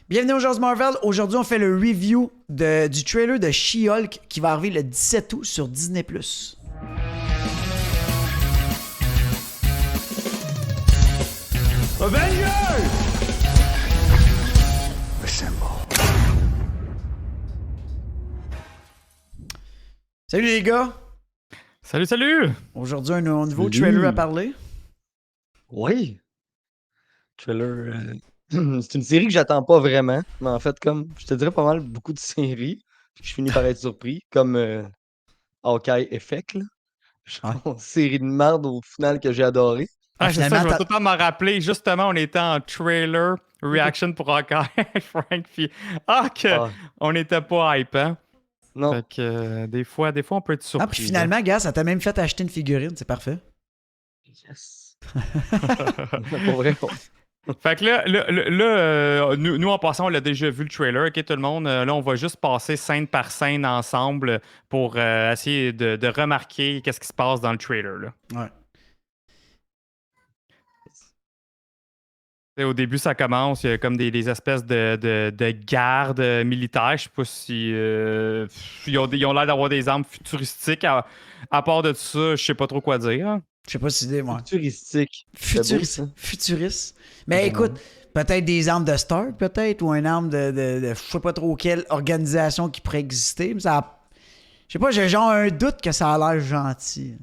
Bienvenue aux Jeux Marvel. Aujourd'hui, on fait le review du trailer de She-Hulk qui va arriver le 17 août sur Disney+. Avengers! Assemble. Salut les gars! Salut, salut! Aujourd'hui, un nouveau Salut. trailer à parler. Oui. Trailer. C'est une série que j'attends pas vraiment, mais en fait, comme je te dirais pas mal beaucoup de séries, puis je finis par être surpris, comme Hawkeye Effect, là. Ouais. Genre, série de merde au final que j'ai adoré. Ah, c'est ça, finalement, je vais t'as- tout le temps m'en rappeler. Justement, on était en trailer reaction pour Hawkeye, Frank, puis Ah, on n'était pas hype, hein? non. Fait que des fois, on peut être Ah, puis surpris. finalement, gars, ça t'a même fait acheter une figurine, c'est parfait. Yes. Pour vrai. Fait que là, nous, en passant, on l'a déjà vu le trailer, ok, tout le monde. Là, on va juste passer scène par scène ensemble pour essayer de remarquer qu'est-ce qui se passe dans le trailer, là. Ouais. Au début, ça commence, il y a comme des espèces de gardes militaires. Je sais pas si ils ont l'air d'avoir des armes futuristiques. À part de ça, je sais pas trop quoi dire. Je sais pas si c'est... Ouais. Futuristique. C'est beau, ça. Futuriste. Mais Ouais. écoute, peut-être des armes de Stark, peut-être, ou une arme de je sais pas trop quelle organisation qui pourrait exister. Mais ça, je sais pas, j'ai genre un doute que ça a l'air gentil.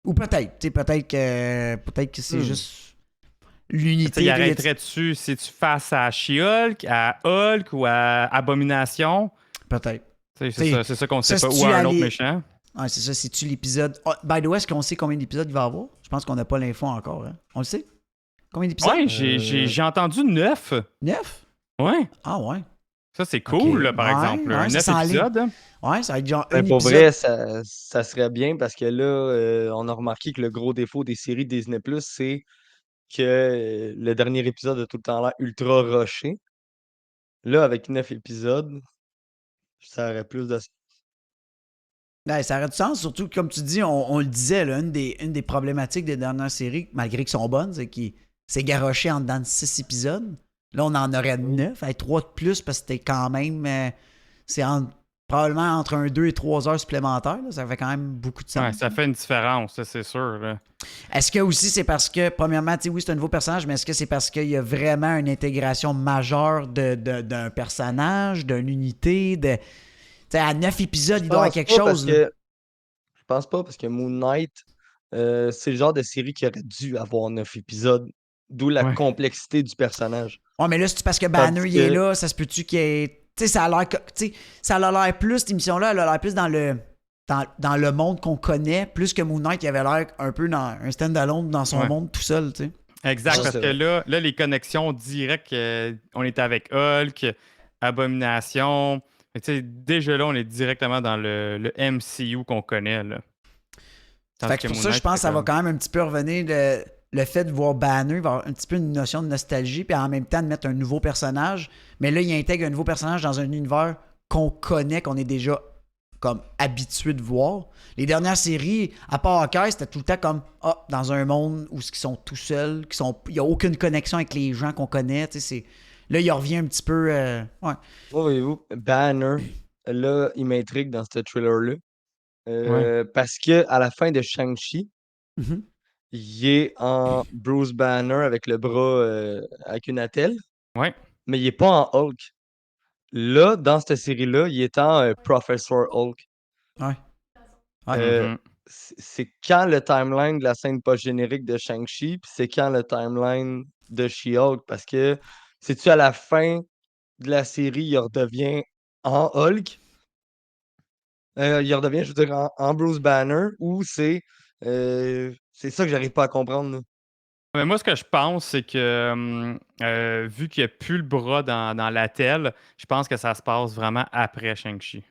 Ou peut-être, tu sais, peut-être que c'est juste l'unité. Il de- arrêterait-tu si tu face à She-Hulk, à Hulk ou à Abomination? Peut-être. C'est T'sais, ça qu'on ça, sait pas. c'est-tu Ou à un aller- autre méchant. Ouais, c'est ça, c'est-tu l'épisode. Oh, by the way, est-ce qu'on sait combien d'épisodes il va y avoir? Je pense qu'on n'a pas l'info encore. Hein? On le sait? Combien d'épisodes? Ouais, j'ai entendu 9. 9? Ouais, Ah ouais. ça c'est cool, Ok. là, par Ouais, exemple. ouais, ça 9 s'enligne. épisodes. Hein. Ouais, ça va être genre Ben, un pour épisode. vrai, ça serait bien parce que là, on a remarqué que le gros défaut des séries Disney+, c'est que le dernier épisode a tout le temps l'air ultra rushé. Là, avec 9 épisodes, ça aurait plus de... Ouais, ça aurait du sens, surtout que, comme tu dis, on le disait, là, une des problématiques des dernières séries, malgré qu'elles sont bonnes, c'est qu'ils s'est garoché en dedans de 6 épisodes. Là, on en aurait 9, 3 de plus, parce que c'était quand même. C'est probablement entre 2 et 3 heures supplémentaires. Là, ça fait quand même beaucoup de sens. Ouais, ça fait une différence, ça, c'est sûr. Là. Est-ce que aussi c'est parce que, premièrement, tu sais, oui, c'est un nouveau personnage, mais est-ce que c'est parce qu'il y a vraiment une intégration majeure d'un personnage, d'une unité, de. Tu sais, à 9 épisodes, il doit y avoir quelque chose. Là. Je pense pas parce que Moon Knight, c'est le genre de série qui aurait dû avoir 9 épisodes, d'où la Ouais. complexité du personnage. Ouais, mais là, c'est parce que Banner, Tandis il est que- là, ça se peut-tu qu'il ait. Tu sais, ça a l'air. Tu sais, ça a l'air plus, cette émission-là, elle a l'air plus dans le. Dans le monde qu'on connaît, plus que Moon Knight, qui avait l'air un peu dans un stand-alone dans son Ouais. monde tout seul, tu sais. Exact, Ouais, parce c'est que vrai. là, les connexions directes, on était avec Hulk, Abomination. Fait que, tu sais, déjà là, on est directement dans le MCU qu'on connaît. Là. Tandis Fait que pour Moon ça, je Knight, pense que c'est ça va comme- quand même un petit peu revenir le fait de voir Banner, il va avoir un petit peu une notion de nostalgie, puis en même temps de mettre un nouveau personnage. Mais là, il intègre un nouveau personnage dans un univers qu'on connaît, qu'on est déjà comme habitué de voir. Les dernières séries, à part Hawkeye, c'était tout le temps comme dans un monde où ils sont tout seuls, il n'y a aucune connexion avec les gens qu'on connaît. Là, il revient un petit peu. Ouais. Voyez-vous, Banner, là, il m'intrigue dans ce trailer-là. Ouais. Parce que à la fin de Shang-Chi, Mhm. il est en Bruce Banner avec le bras avec une attelle, Ouais. mais il est pas en Hulk. Là, dans cette série-là, il est en Professor Hulk. Ouais. Ouais. Euh, Mhm. c'est quand le timeline de la scène post-générique de Shang-Chi, puis c'est quand le timeline de She-Hulk, parce que c'est-tu à la fin de la série, il redevient en Hulk, il redevient, je veux dire, en Bruce Banner, ou c'est ça que j'arrive pas à comprendre, là. Mais moi, ce que je pense, c'est que vu qu'il n'y a plus le bras dans la telle, je pense que ça se passe vraiment après Shang-Chi.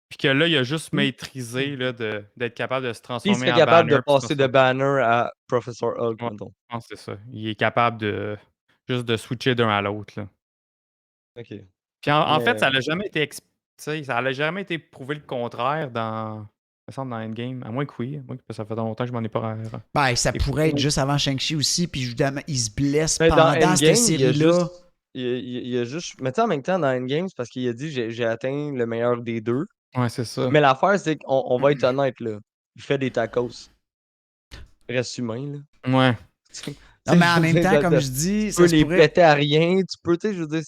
Puis que là, il a juste Puis, maîtrisé là, d'être capable de se il transformer serait en capable de Banner. Puis passer de Banner à Professor Hulk, Ouais, mettons. je pense que c'est ça. Il est capable de juste de switcher d'un à l'autre. Là. OK. Puis en fait, Mais ça n'a jamais été tu sais, ça n'a jamais été prouvé le contraire me semble, dans Endgame. À moins que oui. À moins que ça fait longtemps que je m'en ai pas. Ben, ça écouté. pourrait être juste avant Shang-Chi aussi, puis évidemment, il se blesse mais dans pendant cette Endgame, il y a série-là. juste il y a juste. Mais tu sais, en même temps, dans Endgame, c'est parce qu'il a dit j'ai atteint le meilleur des deux. Ouais, c'est ça. Mais l'affaire, c'est qu'on va être honnête, là. Il fait des tacos. Reste humain, là. Ouais. Non, mais en Je veux même dire, temps, comme je dis, tu ça peux se les pourrait. péter à rien. Tu peux, tu sais, je veux dire,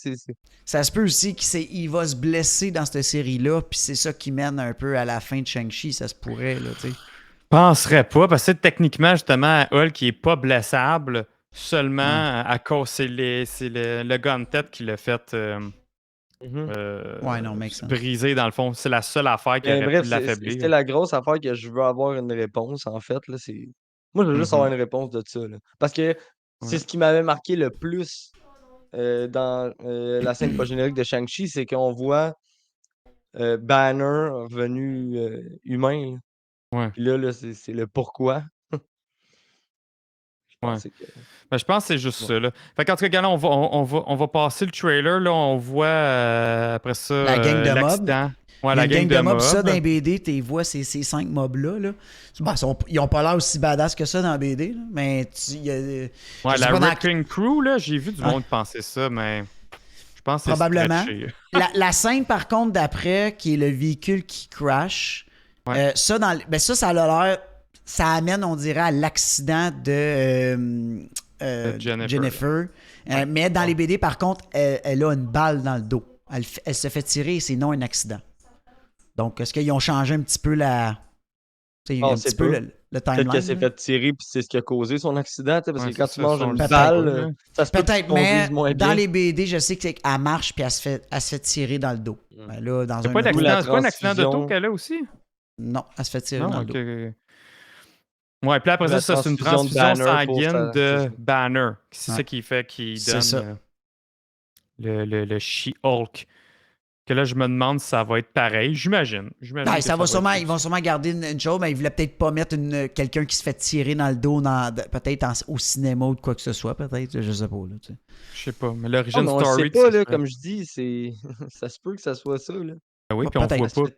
Ça se peut aussi qu'il va se blesser dans cette série-là, puis c'est ça qui mène un peu à la fin de Shang-Chi, ça se pourrait, là, tu sais. Penserais pas, parce que techniquement, justement, Hulk qui est pas blessable seulement à cause c'est le gun tête qui l'a fait Ouais, non, make sense. briser dans le fond. C'est la seule affaire qui Mais aurait bref, pu c'était l'affaiblir. la grosse affaire que je veux avoir une réponse, en fait, là, c'est... Moi, je veux juste avoir une réponse de ça, là. Parce que c'est Ouais. ce qui m'avait marqué le plus dans la scène post-générique de Shang-Chi, c'est qu'on voit Banner revenu humain, là. Ouais. Puis là, c'est le pourquoi. Je Ouais. pensais que... Ben, je pense que c'est juste Ouais. ça. Là. Fait qu'en tout cas, là, on va passer le trailer. Là, on voit après ça La gang de mobs. l'accident. Ouais, Il y a la une gang de mobs, ça, dans les BD, tu vois ces 5 mobs-là. Là. Ben, ils ont pas l'air aussi badass que ça dans la BD, là, mais il y a... Ouais, je sais la pas dans- Wrecking Crew, là, j'ai vu du monde penser ça, mais je pense que c'est Probablement. stretché. La scène, par contre, d'après, qui est le véhicule qui crash, Ouais. ça, ça a l'air... Ça amène, on dirait, à l'accident de Jennifer. Mais dans les BD, par contre, elle a une balle dans le dos. Elle se fait tirer et c'est non un accident. Donc, est-ce qu'ils ont changé un petit peu un petit peu le timeline? Peut-être qu'elle s'est fait tirer puis c'est ce qui a causé son accident, tu sais, parce Ouais, que quand c'est tu ça, manges on une le sait balle, pas, là. ça se peut Peut-être, qu'on mais vise moins dans bien. les BD, je sais qu'elle marche puis elle se fait tirer dans le dos. Ben là, dans C'est un pas, auto- la c'est pas un accident d'auto transfusion. qu'elle a aussi? Non, elle se fait tirer Non, dans le ok. dos. Ouais, puis après La ça, c'est une transfusion de transfusion Banner pour sanguine ça, c'est de ça. Banner. C'est Ouais. ça qui fait qu'il C'est donne ça. le She-Hulk. Que là, je me demande si ça va être pareil. J'imagine. Ben, Que ça va sûrement, être ils vont sûrement garder une chose, mais ils voulaient peut-être pas mettre quelqu'un qui se fait tirer dans le dos peut-être au cinéma ou de quoi que ce soit, peut-être. Je sais pas. Là, tu sais. Je sais pas. Mais Ah, l'origin mais on le story sait que pas, ça là, serait. comme je dis, ça se peut que ça soit ça, là. Ah oui, Ouais, puis on voit peut-être. pas.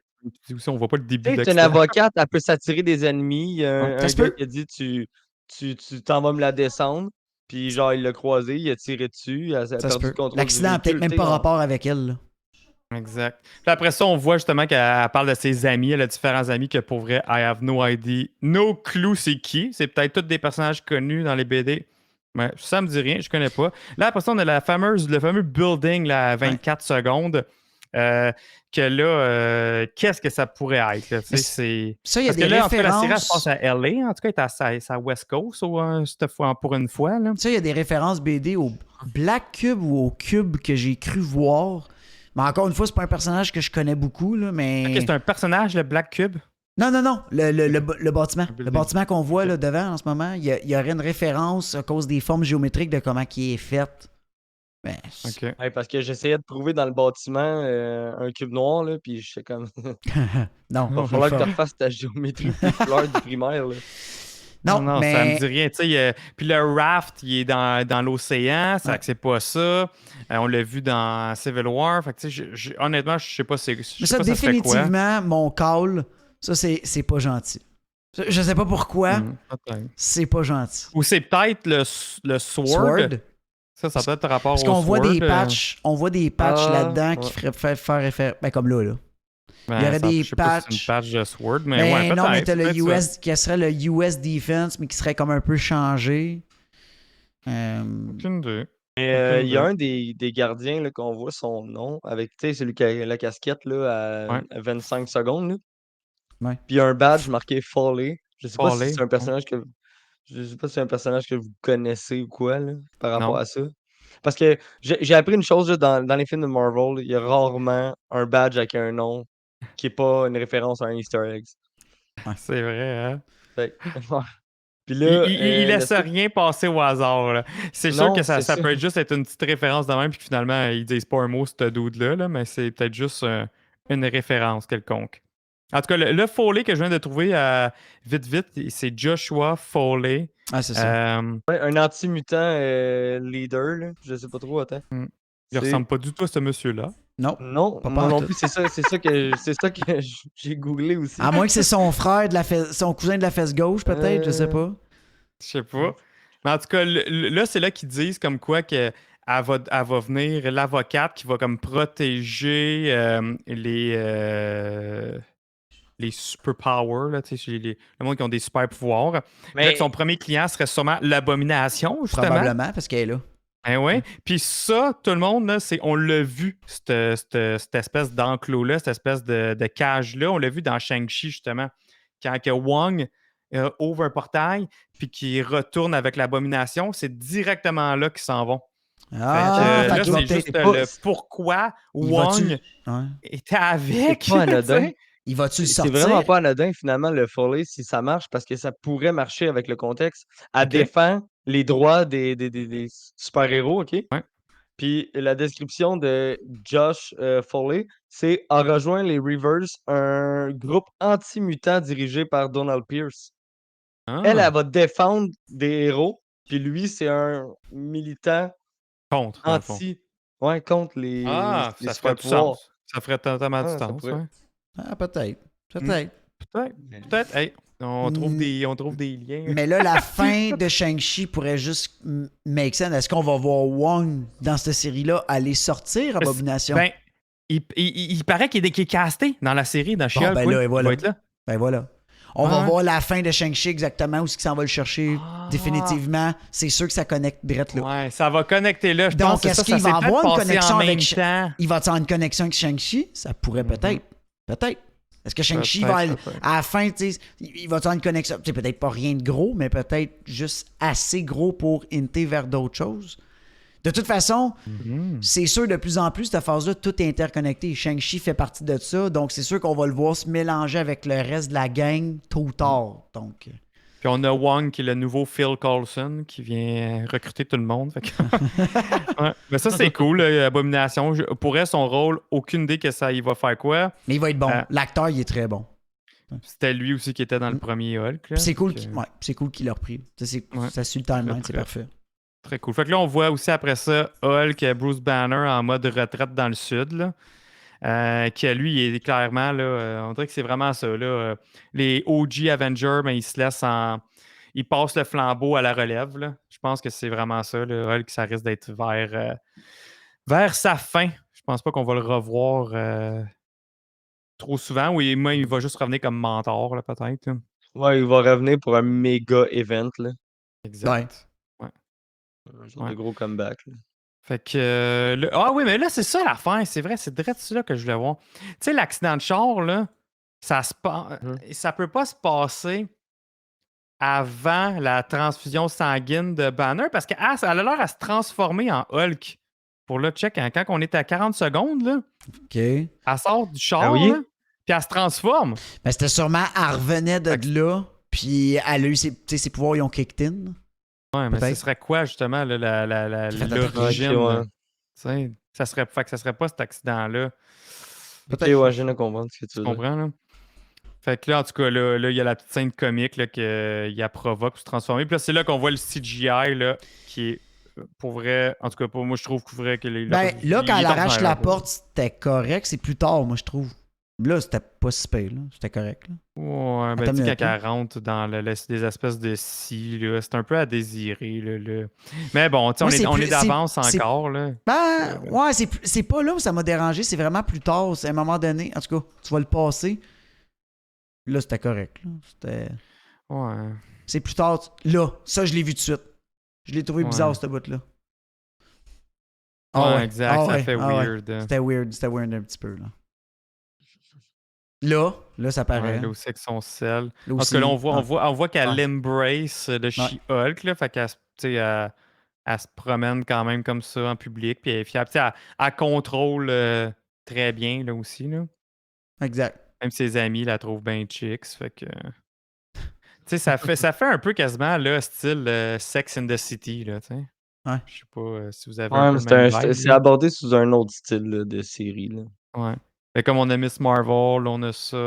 Aussi, on voit pas le début Tu de sais, une l'accident. avocate, elle peut s'attirer des ennemis. Il y a Ouais, ça un se gars peut. qui a dit tu t'en vas me la descendre. Puis genre, il l'a croisé, il a tiré dessus, elle a Ça se perdu peut. le contrôle du L'accident a peut-être véhicule. même Tu sais, pas rapport avec elle. Là. Exact. Puis après ça, on voit justement qu'elle parle de ses amis. Elle a différents amis que pour vrai, I have no idea. No clue c'est qui. C'est peut-être tous des personnages connus dans les BD. Mais ça me dit rien, je connais pas. Là, après ça, on a le fameux building là, à 24 secondes. Que là, qu'est-ce que ça pourrait être? Là, Mais c'est... Ça, il y a Parce que des là, en tout cas, la série, elle se références. passe à LA. En tout cas, elle est à West Coast cette fois, pour une fois. Là. Ça, il y a des références BD au Black Cube ou au Cube que j'ai cru voir. Mais encore une fois, c'est pas un personnage que je connais beaucoup, là, mais... Ok, c'est un personnage, le Black Cube? Non, le bâtiment. building. Le bâtiment qu'on voit là, devant en ce moment, il y aurait une référence à cause des formes géométriques de comment il est fait. Ben, Ok. Ouais, parce que j'essayais de trouver dans le bâtiment un cube noir, là, puis je sais comme. non, Va falloir que tu refasses ta géométrie tes couleurs du primaire, là. non, Non, ça me mais dit rien. Tu sais, puis le raft, il est dans l'océan, ça Ouais. c'est pas ça. On l'a vu dans Civil War. Fait que, tu sais, honnêtement, je sais pas, je mais sais ça, pas ça serait quoi. définitivement, mon call, ça, c'est pas gentil. Je sais pas pourquoi, Peut-être. c'est pas gentil. Ou c'est peut-être le sword. Ça peut être rapport Parce au qu'on voit sword. des patchs, Ah, là-dedans qui ouais. feraient faire référence. Ben, comme là. Ben, il y aurait ça, des je sais pas si c'est patchs. une patch de sword, mais Mais ouais, peut-être. non, mais t'as le peut-être ça. US, qui serait le US Defense, mais qui serait comme un peu changé. Aucune idée. Mais il y a idée. un des gardiens là, qu'on voit son nom, avec tu sais, celui qui a la casquette là, Ouais. à 25 secondes. Là. Ouais. Puis il y a un badge marqué Foley. Je sais pas si Foley, c'est un personnage que. Je sais pas si c'est un personnage que vous connaissez ou quoi là, par rapport Non. à ça. Parce que j'ai appris une chose là, dans les films de Marvel, il y a rarement un badge avec un nom qui est pas une référence à un Easter egg. C'est vrai, hein? Fait que, ouais. Puis Il, là, il, il le laisse rien passer au hasard. Là. C'est sûr non, que ça, c'est ça ça. peut être juste être une petite référence de même, puis que finalement, ils disent pas un mot, ce dude-là, là, mais c'est peut-être juste une référence quelconque. En tout cas, le Foley que je viens de trouver vite, c'est Joshua Foley. Ah, c'est ça. Ouais, un anti-mutant leader, là. Je sais pas trop, attends. Il C'est- ressemble pas du tout à ce monsieur-là. Non. Non, Pas moi non pantoute. plus, c'est ça que j'ai googlé aussi. À moins que c'est son frère, son cousin de la fesse gauche, peut-être, je sais pas. Je sais pas. Mais en tout cas, là, c'est là qu'ils disent comme quoi que elle va venir, l'avocate qui va comme protéger les superpowers, là, tu sais, le monde qui ont des super pouvoirs. Puis là, que son Mais premier client serait sûrement l'abomination, justement. Probablement, parce qu'elle est là. Ben ouais. Puis ça, tout le monde, là, on l'a vu, cette espèce d'enclos-là, cette espèce de cage-là. On l'a vu dans Shang-Chi, justement. Quand que Wong ouvre un portail, puis qu'il retourne avec l'abomination, c'est directement là qu'ils s'en vont. Ah, Fait que fait là, qu'il va c'est peut-être. juste c'est pas, le pourquoi Il va-tu. Wong Ouais. était avec. c'est pas tu anodin. sais. Il va-tu le C'est vraiment sortir? pas anodin, finalement, le Foley, si ça marche, parce que ça pourrait marcher avec le contexte. Elle OK. défend les droits des super-héros, OK? Ouais. Puis la description de Josh Foley, c'est a rejoint les Reavers, un groupe anti-mutant dirigé par Donald Pierce. Elle Ah, va défendre des héros, puis lui, c'est un militant contre, dans le fond. anti, ouais, contre Ah, les ça ferait du super-pouvoirs. sens. Ça ferait totalement du Ah, ça sens, pourrait. ouais. Ah, peut-être. Hmm. Peut-être. Peut-être. Mais- Peut-être. Hey, on trouve Mm. des liens. Mais là, la fin de Shang-Chi pourrait juste make sense. Est-ce qu'on va voir Wong dans cette série-là aller sortir Abomination? Ben, il paraît qu'il est casté dans la série, dans Bon, She-Hulk. ben Oui. là, et Il voilà. va être là. Ben voilà. On va Ouais. voir la fin de Shang-Chi exactement où est-ce qu'il s'en va le chercher. Ah. Définitivement, c'est sûr que ça connecte direct là. Ouais, ça va connecter là. Je Donc, pense que est-ce ça qu'il s'est va peut-être avoir une passé connexion en avec même Sh- temps. Il va avoir une connexion avec Shang-Chi? Ça pourrait peut-être. Peut-être. Est-ce que Shang-Chi va, Peut-être. à la fin, tu sais, il va avoir une connexion? Tu sais, peut-être pas rien de gros, mais peut-être juste assez gros pour hinter vers d'autres choses. De toute façon, Mhm. c'est sûr, de plus en plus, cette phase-là, tout est interconnecté. Shang-Chi fait partie de ça, donc c'est sûr qu'on va le voir se mélanger avec le reste de la gang tôt ou tard. Donc, Puis on a Wong qui est le nouveau Phil Coulson qui vient recruter tout le monde. Fait que- Ouais. Mais ça, c'est cool, là, Abomination. Pour elle, son rôle, aucune idée que ça il va faire quoi. mais il va être bon. Euh, L'acteur, il est très bon. C'était lui aussi qui était dans le premier Hulk. Là. Puis c'est cool, Fait que- c'est cool qu'il l'a repris. Ouais. Ça suit le timeline, c'est Très, parfait. Très cool. Fait que là, on voit aussi après ça Hulk, Bruce Banner en mode retraite dans le sud. Là. Qui, lui, il est clairement, là, on dirait que c'est vraiment ça. Là, les OG Avengers, ben, ils se laissent en. Ils passent le flambeau à la relève. Là. Je pense que c'est vraiment ça. Le Hulk, ça risque d'être vers sa fin. Je pense pas qu'on va le revoir trop souvent. Oui, moi, il va juste revenir comme mentor, là, peut-être. Là. Ouais, il va revenir pour un méga event, là. Exact. Un genre Ouais. de gros comeback, là. Fait que. Ah oui, mais là, c'est ça l'affaire. C'est vrai, c'est direct ça que je voulais voir. Tu sais, l'accident de char, là, ça peut pas se passer avant la transfusion sanguine de Banner parce qu'elle a l'air à se transformer en Hulk. Pour le check, hein, quand on est à 40 secondes, là, OK. elle sort du char, Ah oui? là, puis elle se transforme. Mais c'était sûrement, elle revenait de là, puis elle a eu ses pouvoirs, ils ont kicked in. Ouais, mais ce Peut-être. serait quoi, justement, là, l'origine? Ok, ouais. là? Tu sais, ça serait pas cet accident-là. Ok, ouais, je viens de comprendre ce que tu Tu veux dire. comprends, là? Fait que là, en tout cas, là, il y a la petite scène comique là, qu'il la provoque pour se transformer. Puis là, c'est là qu'on voit le CGI là, qui est, pour vrai, en tout cas, pour moi, je trouve que vrai que Ben, là, quand elle arrache la là. porte, c'était correct. C'est plus tard, moi, je trouve. Là, c'était pas si pire, là. C'était correct, là. Ouais, Attends ben, tu une sais, minute, quand elle rentre dans des espèces de scie, là, c'est un peu à désirer, là. Mais bon, tu sais, Moi, on est d'avance encore, là. Ben, ouais, c'est pas là où ça m'a dérangé. C'est vraiment plus tard. C'est à un moment donné. En tout cas, tu vas le passer. Là, c'était correct, là. C'était... Ouais. C'est plus tard. Là, ça, je l'ai vu tout de suite. Je l'ai trouvé Ouais. bizarre, cette bout-là. Ouais, exact, ça fait ouais. weird. C'était weird un petit peu, là. Là, ça paraît. Ouais, là aussi avec son sel. Là En tout aussi. cas, là, on voit qu'elle Ouais. embrace le She-Hulk, là, fait qu'elle tu sais, elle se promène quand même comme ça en public, puis elle est fière. Puis, elle contrôle très bien, là aussi, là. Exact. Même ses amis la trouvent bien chicks, fait que... Tu sais, ça fait un peu quasiment, là, style Sex in the City, là, tu sais. Ouais. Je sais pas si vous avez Ouais, un mais peu le même vibe, c'est là. abordé sous un autre style là, de série, là. Ouais. Fait comme on a Miss Marvel, on a ça.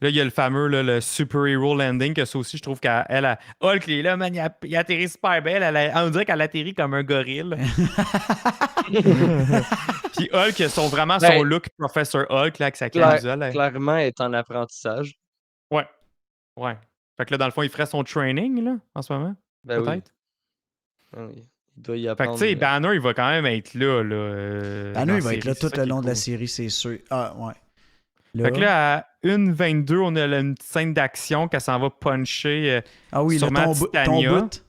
Là, il y a le fameux, là, le super-hero landing, que ça aussi, je trouve qu'elle Hulk, il est là, man, il atterrit super belle. On dirait qu'elle atterrit comme un gorille. Puis Hulk, vraiment son Ben, look Professor Hulk, là, avec sa camisole. là. clairement, elle est en apprentissage. Ouais. Ouais. Fait que là, dans le fond, il ferait son training, là, en ce moment. Ben oui. Peut-être. Ah oui. Il doit y Fait que apprendre. tu sais, Banner, il va quand même être là. Banner, dans il va la être là série, tout c'est ça le qui est long de la cool. série, c'est sûr. Ah, ouais. Fait que là, à 1:22, on a une petite scène d'action qu'elle s'en va puncher Ah oui, le sûrement ton Titania, bout.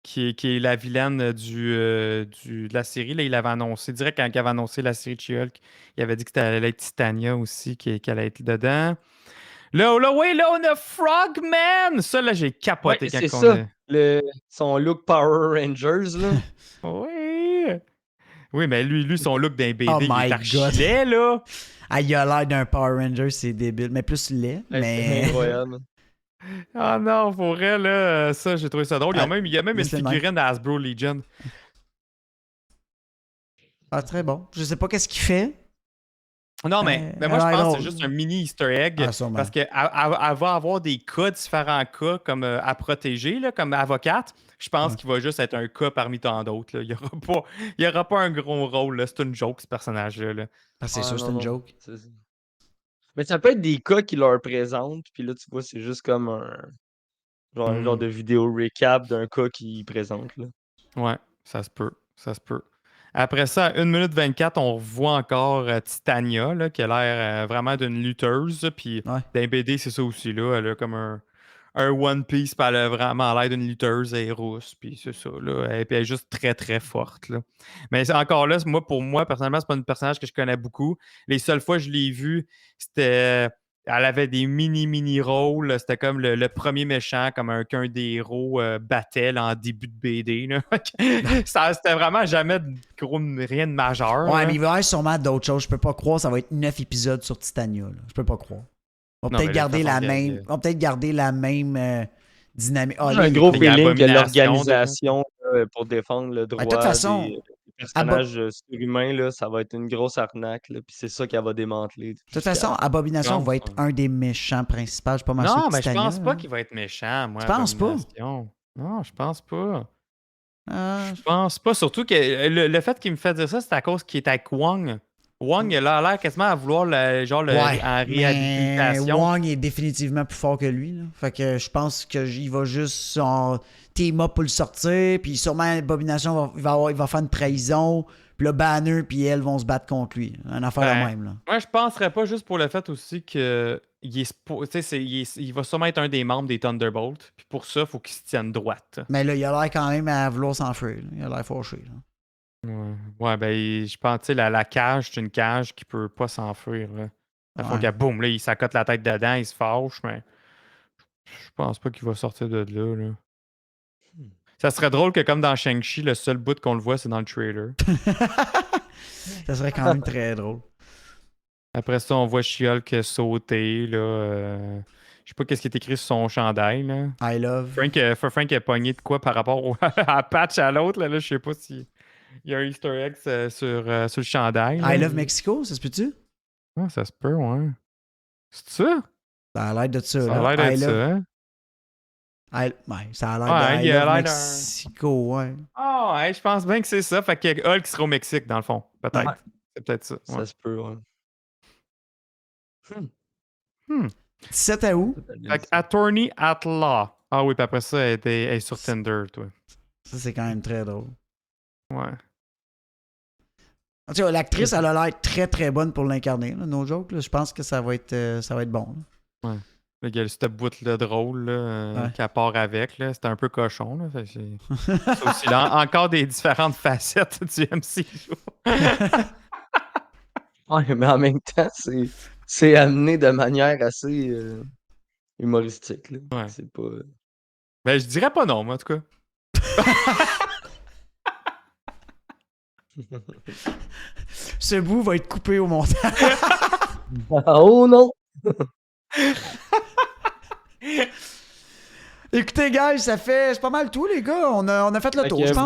qui est la vilaine de la série. Là, il avait annoncé, direct quand il avait annoncé la série de She-Hulk, il avait dit que c'était allait être Titania aussi, qu'elle allait être dedans. Là, on a Frogman! Ça, là, j'ai Ouais, capoté quand c'est on ça. a... Son look Power Rangers, là. Oui! Oui, mais lui, son look d'un Oh BD, il est my God. archi-laid, là! Ah, il a l'air d'un Power Ranger, c'est débile. Mais plus laid, Hey, c'est mais... incroyable. Ah non, pour vrai, là, ça, j'ai trouvé ça drôle. Ah, Il y a même une laisse-le de même. figurine d'Hasbro Legion. Ah, très bon. Je sais pas qu'est-ce qu'il fait. Non, mais moi, je elle a pense l'air que c'est drôle. juste un mini Easter egg Ah, sûrement. parce qu'elle va avoir des cas, différents cas comme à protéger, là, comme avocate. Je pense Ouais. qu'il va juste être un cas parmi tant d'autres. Là. Il y aura pas un gros rôle. Là. C'est une joke, ce personnage-là. Là. Ah, c'est Ah, sûr, c'est non, une non. joke. Mais ça peut être des cas qui leur présentent, puis là, tu vois, c'est juste comme un genre de vidéo recap d'un cas qu'ils présentent, là. Ouais, ça se peut. Ça se peut. Après ça, à 1 minute 24, on revoit encore Titania, là, qui a l'air vraiment d'une lutteuse. Puis Ouais. dans les BD, c'est ça aussi. Là. Elle a comme un One Piece, puis elle a vraiment l'air d'une lutteuse, elle est rousse, puis c'est ça. Là. Puis elle est juste très, très forte. Là. Mais encore là, pour moi, personnellement, c'est pas un personnage que je connais beaucoup. Les seules fois que je l'ai vue, c'était... Elle avait des mini rôles. C'était comme le premier méchant, comme qu'un des héros battait là, en début de BD. Là. C'était vraiment jamais rien de majeur. Ouais, là. mais il va y avoir sûrement d'autres choses. Je peux pas croire. Ça va être 9 épisodes sur Titania. Là. Je peux pas croire. On va Non, peut-être mais garder la la façon même. On va peut-être garder la même dynamique. Ah, J'ai là, un il est gros cool. Il y a feeling que Abomination, déjà. l'organisation là, pour défendre le Ben, de toute droit façon, des personnages surhumains, là, ça va être une grosse arnaque, là, puis c'est ça qu'elle va démanteler. de toute façon, Abomination va être un des méchants principaux. Je suis pas mal sûr Non, que mais je Titania, pense pas là. qu'il va être méchant, moi, Tu penses pas? Abomination. Non, je pense pas. Ah, Je pense pas. Surtout que le fait qu'il me fait dire ça, c'est à cause qu'il est avec Wong. Wong, il a l'air quasiment à vouloir ouais, en mais réhabilitation. Wong est définitivement plus fort que lui. Là. Fait que je pense qu'il va juste team up pour le sortir. Puis sûrement, Abomination il va faire une trahison. Puis le Banner puis elle vont se battre contre lui. Un affaire Ben, de même. Là. moi, je penserais pas juste pour le fait aussi que il va sûrement être un des membres des Thunderbolts. Puis pour ça, il faut qu'il se tienne droite. Mais là, il a l'air quand même à vouloir s'enfuir. Là. Il a l'air fâché. Là. Ouais, ben, je pense, tu sais, la cage, c'est une cage qui peut pas s'enfuir. Là. Il faut Ouais. que, boum, là, il s'accote la tête dedans, il se fâche, mais je pense pas qu'il va sortir de là, là. Ça serait drôle que, comme dans Shang-Chi, le seul bout qu'on le voit, c'est dans le trailer. Ça serait quand même très drôle. Après ça, on voit She-Hulk sauter, là. Je sais pas qu'est-ce qui est écrit sur son chandail, là. I love. Frank a pogné de quoi par rapport à Patch à l'autre, là. Je sais pas si il y a un Easter egg sur le chandail. I là. love Mexico, ça se peut-tu? Ah, ça se peut, ouais. C'est ça? Ça a l'air de ça. Ça là. a l'air d'être I ça, love. hein? Ouais, ça a l'air Ouais, de il I a love l'air d'un... Mexico, ouais. Ah, ouais, je pense bien que c'est ça. Fait que Hulk sera au Mexique, dans le fond. Peut-être. Ouais. C'est peut-être ça. Ça Ouais. se peut, ouais. 17 août. Fait que Attorney at Law. Ah oui, puis après ça, elle est sur Tinder, toi. Ça, c'est quand même très drôle. Ouais. En tout cas, l'actrice, elle a l'air très très bonne pour l'incarner. Là, no joke. Là. Je pense que ça va être bon. Là. Ouais. Là, il y a cette bout-là drôle là, Ouais. qu'elle part avec. Là. C'était un peu cochon. Là. Fait que c'est aussi là, encore des différentes facettes du MCU. Ouais, mais en même temps, c'est amené de manière assez humoristique, là. Ouais. C'est pas... Ben, je dirais pas non, moi, en tout cas. Ce bout va être coupé au montage. Oh non! Écoutez, guys, c'est pas mal tout, les gars. On a fait le Fait tour, que je vous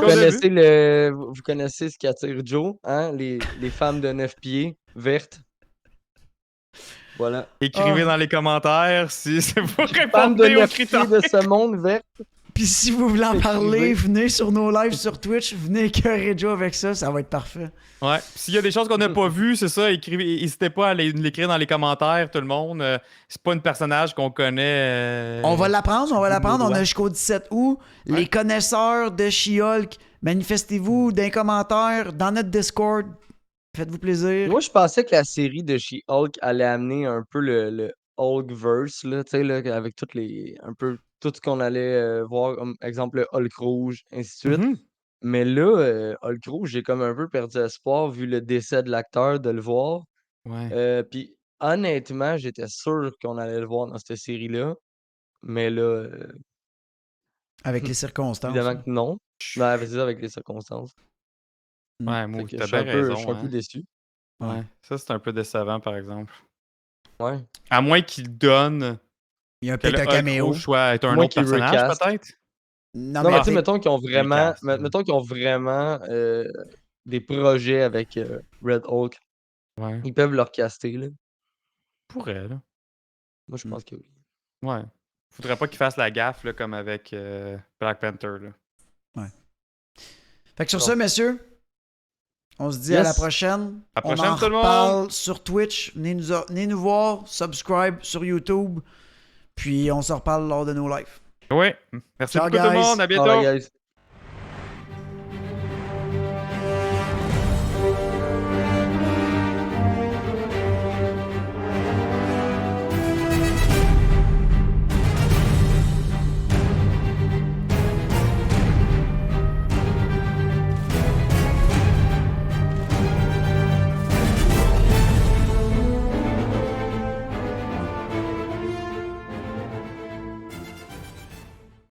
pense. vous connaissez ce qui attire Joe, hein? Les femmes de 9 pieds, vertes. Voilà. Écrivez Ah. dans les commentaires si c'est vous Femmes de répondez aux 9 pieds critères. de ce monde, vertes. Puis si vous voulez en parler, Écrivez. venez sur nos lives sur Twitch, venez écœurer Joe avec ça va être parfait. Ouais. S'il y a des choses qu'on n'a pas vues, c'est ça, n'hésitez pas à l'écrire dans les commentaires, tout le monde. C'est pas un personnage qu'on connaît. On va l'apprendre, bout de nos on doigts. a jusqu'au 17 août. Ouais. Les connaisseurs de She-Hulk, manifestez-vous dans les commentaires, dans notre Discord. Faites-vous plaisir. Moi, je pensais que la série de She-Hulk allait amener un peu le Hulkverse, là, tu sais, là, avec un peu tout ce qu'on allait voir, comme exemple le Hulk rouge, ainsi de suite. Mhm. Mais là, Hulk rouge, j'ai comme un peu perdu espoir vu le décès de l'acteur de le voir. Ouais. Puis honnêtement, j'étais sûr qu'on allait le voir dans cette série-là. Mais là, Avec les circonstances. évidemment que non. Ouais, c'est ça avec les circonstances. Ouais, Fait Mou, que t'as je suis bien un peu, je suis raison. un peu Hein. déçu. Ouais. Ça, c'est un peu décevant, par exemple. Ouais. À moins qu'il donne Il y a que le peut-être un Hulk caméo. rouge soit être un Moins autre qu'il personnage, recast. peut-être? Non, Non, mais mais tu sais, peut-être- mettons qu'ils ont vraiment, Recast, ouais. mettons qu'ils ont vraiment des projets avec Red Hulk. Ouais. Ils peuvent le recaster, là. Pourrait, là. Moi, je pense que oui. Ouais. Faudrait pas qu'il fasse la gaffe, là, comme avec Black Panther, là. Fait que sur Bon. ça, messieurs, on se dit à la Yes. prochaine. À la On prochaine, en tout le monde. reparle sur Twitch. Venez nous voir, subscribe sur YouTube. Puis on se reparle lors de nos lives. Oui. Merci Ciao, beaucoup, tout le guys. monde. À bientôt. Alright, guys.